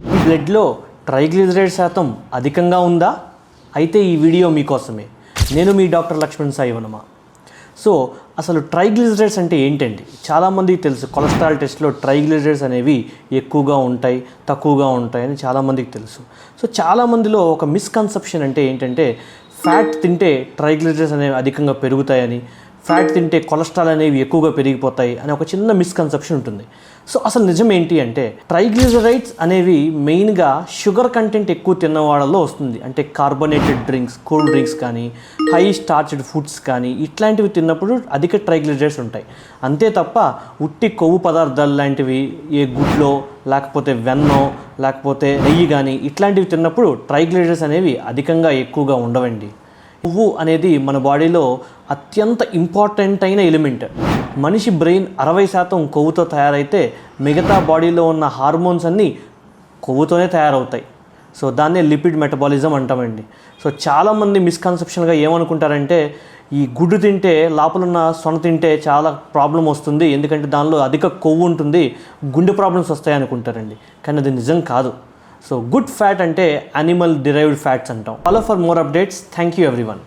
ఈ బ్లడ్లో ట్రైగ్లిజరైడ్ శాతం అధికంగా ఉందా? అయితే ఈ వీడియో మీకోసమే. నేను మీ డాక్టర్ లక్ష్మణ్ సాయి వనమ. సో అసలు ట్రైగ్లిజరైడ్స్ అంటే ఏంటండి? చాలామందికి తెలుసు కొలెస్ట్రాల్ టెస్ట్లో ట్రైగ్లిజరైడ్స్ అనేవి ఎక్కువగా ఉంటాయి, తక్కువగా ఉంటాయి అని చాలామందికి తెలుసు. సో చాలామందిలో ఒక మిస్కన్సెప్షన్ అంటే ఏంటంటే ఫ్యాట్ తింటే ట్రైగ్లిజరైడ్స్ అనేవి అధికంగా పెరుగుతాయని, ఫ్యాట్ తింటే కొలెస్ట్రాల్ అనేవి ఎక్కువగా పెరిగిపోతాయి అని ఒక చిన్న మిస్కన్సెప్షన్ ఉంటుంది. సో అసలు నిజం ఏంటి అంటే ట్రైగ్లిజరైడ్స్ అనేవి మెయిన్గా షుగర్ కంటెంట్ ఎక్కువ తిన్న వాళ్ళలో వస్తుంది. అంటే కార్బోనేటెడ్ డ్రింక్స్, కూల్ డ్రింక్స్ కానీ, హై స్టార్చ్డ్ ఫుడ్స్ కానీ ఇట్లాంటివి తిన్నప్పుడు అధిక ట్రైగ్లిజరైడ్స్ ఉంటాయి. అంతే తప్ప ఉట్టి కొవ్వు పదార్థాలు లాంటివి ఏ గుడ్లో లేకపోతే వెన్నో లేకపోతే నెయ్యి కానీ ఇట్లాంటివి తిన్నప్పుడు ట్రైగ్లిజరైడ్స్ అనేవి అధికంగా ఎక్కువగా ఉండవండి. కొవ్వు అనేది మన బాడీలో అత్యంత ఇంపార్టెంట్ అయిన ఎలిమెంట్. మనిషి బ్రెయిన్ 60% కొవ్వుతో తయారైతే మిగతా బాడీలో ఉన్న హార్మోన్స్ అన్నీ కొవ్వుతోనే తయారవుతాయి. సో దాన్నే లిపిడ్ మెటబాలిజం అంటామండి. సో చాలామంది మిస్కన్సెప్షన్గా ఏమనుకుంటారంటే ఈ గుడ్డు తింటే లోపలున్న సొన తింటే చాలా ప్రాబ్లం వస్తుంది, ఎందుకంటే దానిలో అధిక కొవ్వు ఉంటుంది, గుండె ప్రాబ్లమ్స్ వస్తాయి అనుకుంటారండి. కానీ అది నిజం కాదు. సో గుడ్ ఫ్యాట్ అంటే యానిమల్ డిరైవ్డ్ ఫ్యాట్స్ అంటాం. Follow for more updates. Thank you everyone.